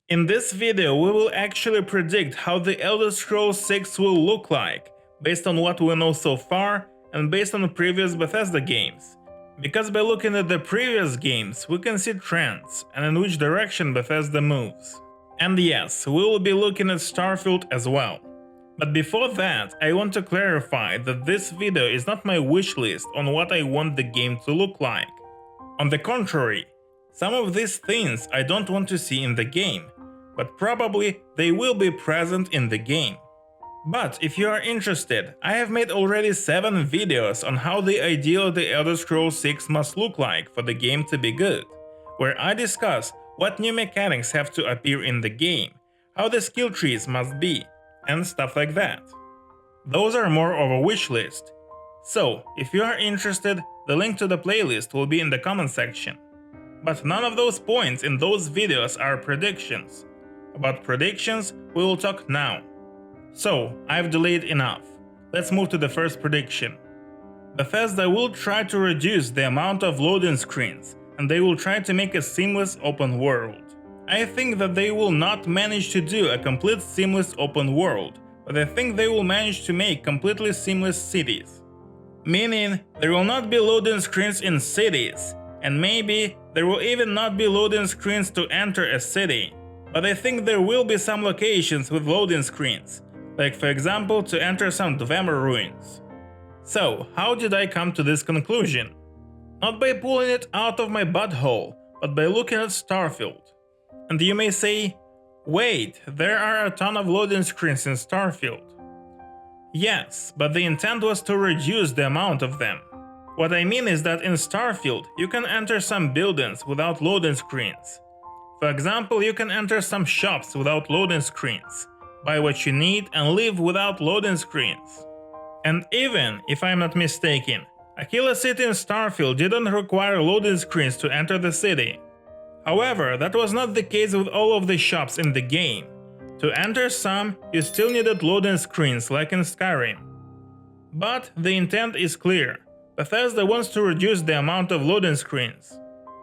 In this video, we will actually predict how the Elder Scrolls 6 will look like, based on what we know so far and based on previous Bethesda games. Because by looking at the previous games, we can see trends and in which direction Bethesda moves. And yes, we will be looking at Starfield as well. But before that, I want to clarify that this video is not my wish list on what I want the game to look like. On the contrary, some of these things I don't want to see in the game, but probably they will be present in the game. But if you are interested, I have made already 7 videos on how the ideal The Elder Scrolls 6 must look like for the game to be good, where I discuss what new mechanics have to appear in the game, how the skill trees must be, and stuff like that. Those are more of a wish list. So, if you are interested, the link to the playlist will be in the comment section. But none of those points in those videos are predictions. About predictions, we will talk now. So, I've delayed enough. Let's move to the first prediction. Bethesda will try to reduce the amount of loading screens, and they will try to make a seamless open world. I think that they will not manage to do a complete seamless open world, but I think they will manage to make completely seamless cities. Meaning, there will not be loading screens in cities, and maybe there will even not be loading screens to enter a city. But I think there will be some locations with loading screens, like for example to enter some Dwemer ruins. So, how did I come to this conclusion? Not by pulling it out of my butthole, but by looking at Starfield. And you may say, wait, there are a ton of loading screens in Starfield. Yes, but the intent was to reduce the amount of them. What I mean is that in Starfield, you can enter some buildings without loading screens. For example, you can enter some shops without loading screens, buy what you need and leave without loading screens. And even, if I'm not mistaken, Aquila City in Starfield didn't require loading screens to enter the city. However, that was not the case with all of the shops in the game. To enter some, you still needed loading screens like in Skyrim. But the intent is clear. Bethesda wants to reduce the amount of loading screens.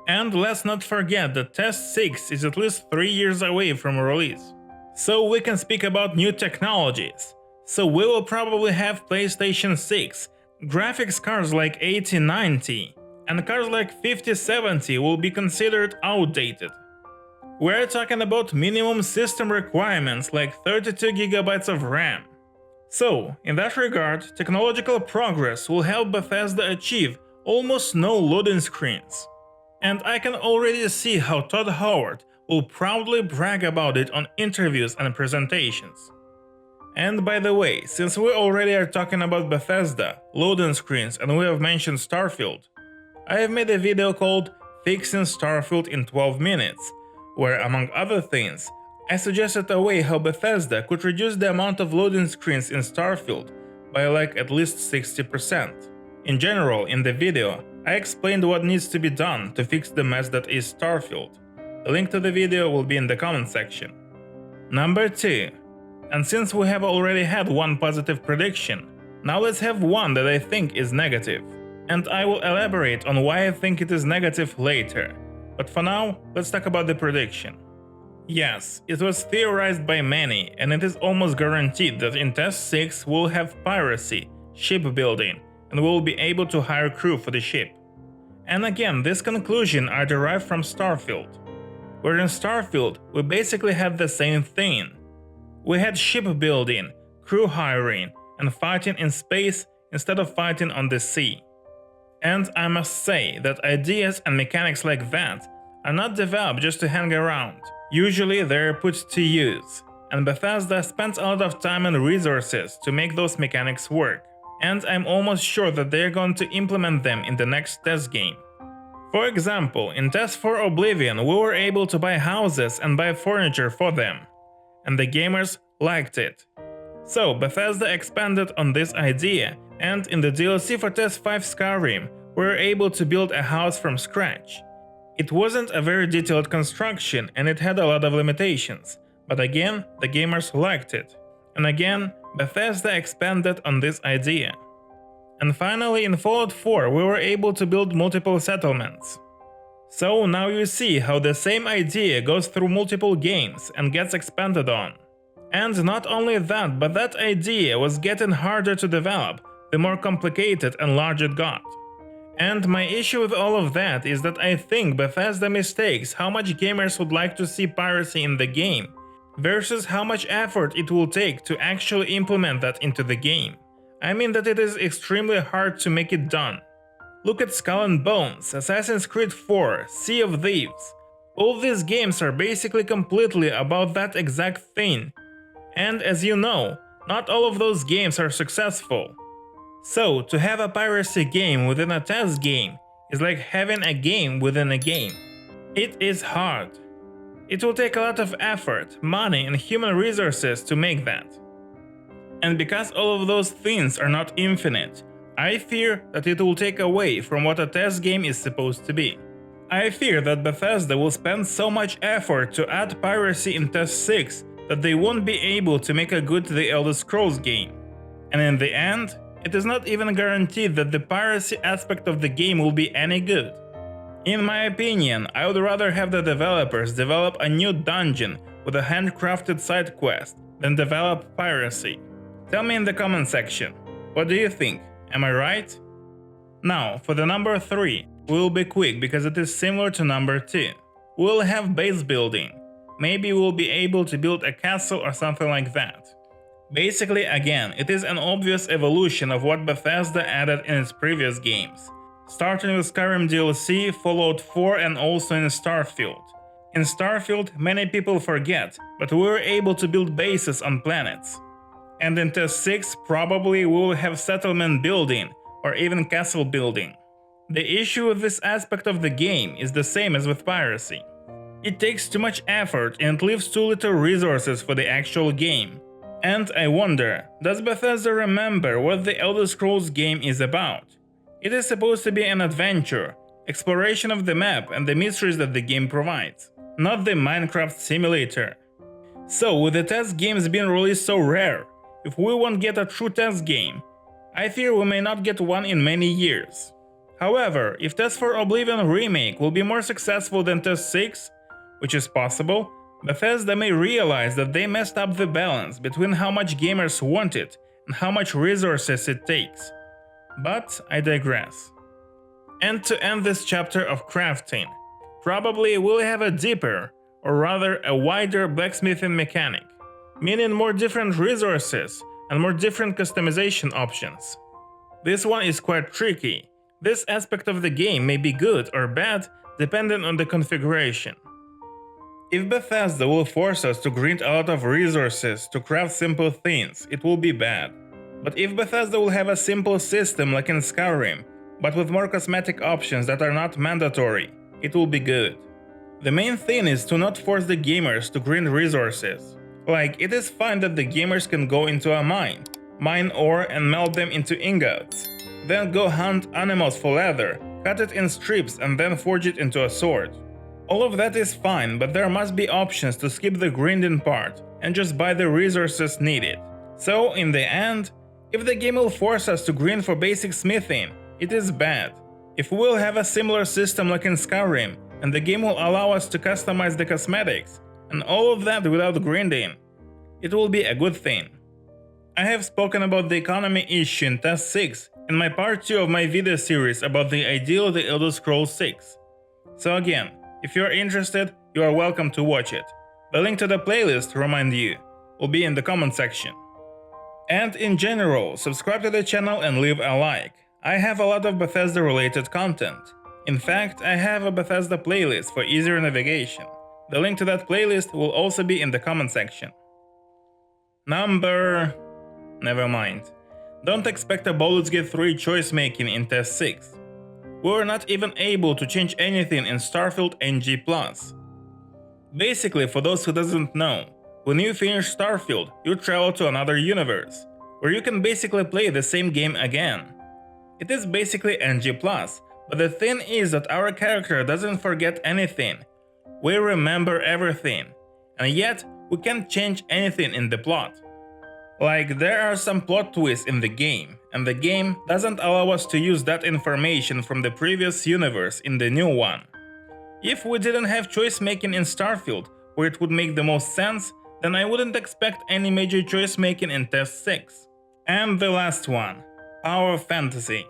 And let's not forget that Test 6 is at least 3 years away from release. So we can speak about new technologies. So we will probably have PlayStation 6, graphics cards like 8090, and cars like 5070 will be considered outdated. We're talking about minimum system requirements like 32GB of RAM. So, in that regard, technological progress will help Bethesda achieve almost no loading screens. And I can already see how Todd Howard will proudly brag about it on interviews and presentations. And by the way, since we already are talking about Bethesda, loading screens, and we have mentioned Starfield, I have made a video called Fixing Starfield in 12 minutes, where among other things, I suggested a way how Bethesda could reduce the amount of loading screens in Starfield by like at least 60%. In general, in the video, I explained what needs to be done to fix the mess that is Starfield. The link to the video will be in the comment section. Number 2. And since we have already had one positive prediction, now let's have one that I think is negative. And I will elaborate on why I think it is negative later. But for now, let's talk about the prediction. Yes, it was theorized by many, and it is almost guaranteed that in Test 6 we'll have piracy, shipbuilding, and we'll be able to hire crew for the ship. And again, this conclusion are derived from Starfield. Where in Starfield, we basically had the same thing. We had shipbuilding, crew hiring, and fighting in space instead of fighting on the sea. And I must say that ideas and mechanics like that are not developed just to hang around. Usually they're put to use, and Bethesda spends a lot of time and resources to make those mechanics work. And I'm almost sure that they're going to implement them in the next test game. For example, in Test for Oblivion we were able to buy houses and buy furniture for them, and the gamers liked it. So Bethesda expanded on this idea, and in the DLC for Test 5 Skyrim we were able to build a house from scratch. It wasn't a very detailed construction and it had a lot of limitations, but again, the gamers liked it. And again, Bethesda expanded on this idea. And finally, in Fallout 4 we were able to build multiple settlements. So now you see how the same idea goes through multiple games and gets expanded on. And not only that, but that idea was getting harder to develop the more complicated and large it got. And my issue with all of that is that I think Bethesda mistakes how much gamers would like to see piracy in the game versus how much effort it will take to actually implement that into the game. I mean that it is extremely hard to make it done. Look at Skull and Bones, Assassin's Creed 4, Sea of Thieves. All these games are basically completely about that exact thing. And as you know, not all of those games are successful. So, to have a piracy game within a test game is like having a game within a game. It is hard. It will take a lot of effort, money and human resources to make that. And because all of those things are not infinite, I fear that it will take away from what a test game is supposed to be. I fear that Bethesda will spend so much effort to add piracy in Test 6 that they won't be able to make a good The Elder Scrolls game. And in the end, it is not even guaranteed that the piracy aspect of the game will be any good. In my opinion, I would rather have the developers develop a new dungeon with a handcrafted side quest than develop piracy. Tell me in the comment section, what do you think? Am I right? Now, for the number 3, we'll be quick because it is similar to number 2. We'll have base building. Maybe we'll be able to build a castle or something like that. Basically, again, it is an obvious evolution of what Bethesda added in its previous games, starting with Skyrim DLC, Fallout 4 and also in Starfield. In Starfield, many people forget, but we were able to build bases on planets. And in Test 6, probably we will have settlement building or even castle building. The issue with this aspect of the game is the same as with piracy. It takes too much effort and leaves too little resources for the actual game. And I wonder, does Bethesda remember what the Elder Scrolls game is about? It is supposed to be an adventure, exploration of the map and the mysteries that the game provides, not the Minecraft simulator. So with the test games being released so rare, if we won't get a true test game, I fear we may not get one in many years. However, if Test for Oblivion Remake will be more successful than Test 6, which is possible, Bethesda may realize that they messed up the balance between how much gamers want it and how much resources it takes. But I digress. And to end this chapter of crafting, probably we'll have a deeper, or rather a wider blacksmithing mechanic, meaning more different resources and more different customization options. This one is quite tricky. This aspect of the game may be good or bad depending on the configuration. If Bethesda will force us to grind a lot of resources to craft simple things, it will be bad. But if Bethesda will have a simple system like in Skyrim, but with more cosmetic options that are not mandatory, it will be good. The main thing is to not force the gamers to grind resources. Like, it is fine that the gamers can go into a mine ore and melt them into ingots, then go hunt animals for leather, cut it in strips and then forge it into a sword. All of that is fine, but there must be options to skip the grinding part and just buy the resources needed. So in the end, if the game will force us to grind for basic smithing, it is bad. If we will have a similar system like in Skyrim, and the game will allow us to customize the cosmetics, and all of that without grinding, it will be a good thing. I have spoken about the economy issue in Test 6 in my part 2 of my video series about the ideal of The Elder Scrolls 6. So again, if you are interested, you are welcome to watch it. The link to the playlist, remind you, will be in the comment section. And in general, subscribe to the channel and leave a like. I have a lot of Bethesda related content. In fact, I have a Bethesda playlist for easier navigation. The link to that playlist will also be in the comment section. Never mind. Don't expect a Baldur's Gate 3 choice making in Test 6. We were not even able to change anything in Starfield NG+. Basically, for those who doesn't know, when you finish Starfield, you travel to another universe, where you can basically play the same game again. It is basically NG+, but the thing is that our character doesn't forget anything. We remember everything, and yet we can't change anything in the plot. Like, there are some plot twists in the game, and the game doesn't allow us to use that information from the previous universe in the new one. If we didn't have choice making in Starfield, where it would make the most sense, then I wouldn't expect any major choice making in TES 6. And the last one, Power Fantasy.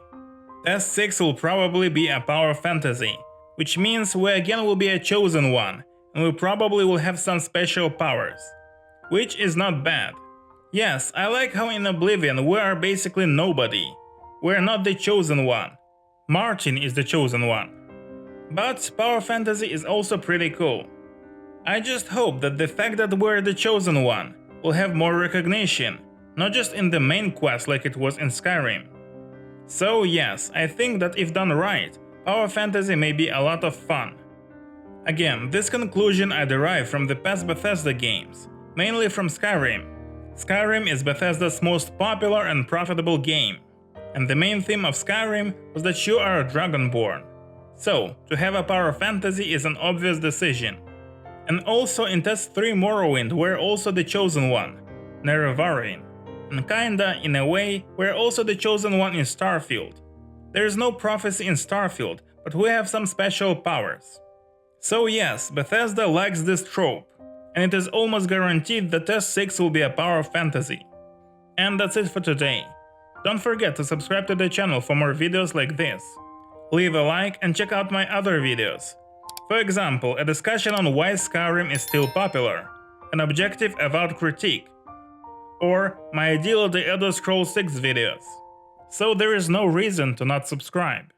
TES 6 will probably be a Power Fantasy, which means we again will be a chosen one, and we probably will have some special powers. Which is not bad. Yes, I like how in Oblivion we are basically nobody. We're not the chosen one. Martin is the chosen one. But Power Fantasy is also pretty cool. I just hope that the fact that we're the chosen one will have more recognition, not just in the main quest like it was in Skyrim. So yes, I think that if done right, Power Fantasy may be a lot of fun. Again, this conclusion I derive from the past Bethesda games, mainly from Skyrim. Skyrim is Bethesda's most popular and profitable game, and the main theme of Skyrim was that you are a Dragonborn. So, to have a Power Fantasy is an obvious decision. And also in TES 3 Morrowind we're also the chosen one, Nerevarine. And kinda, in a way, we're also the chosen one in Starfield. There is no prophecy in Starfield, but we have some special powers. So yes, Bethesda likes this trope, and it is almost guaranteed that TES 6 will be a Power Fantasy. And that's it for today. Don't forget to subscribe to the channel for more videos like this. Leave a like and check out my other videos. For example, a discussion on why Skyrim is still popular, an objective Avowed critique, or my ideal of the Elder Scrolls 6 videos. So there is no reason to not subscribe.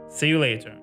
See you later.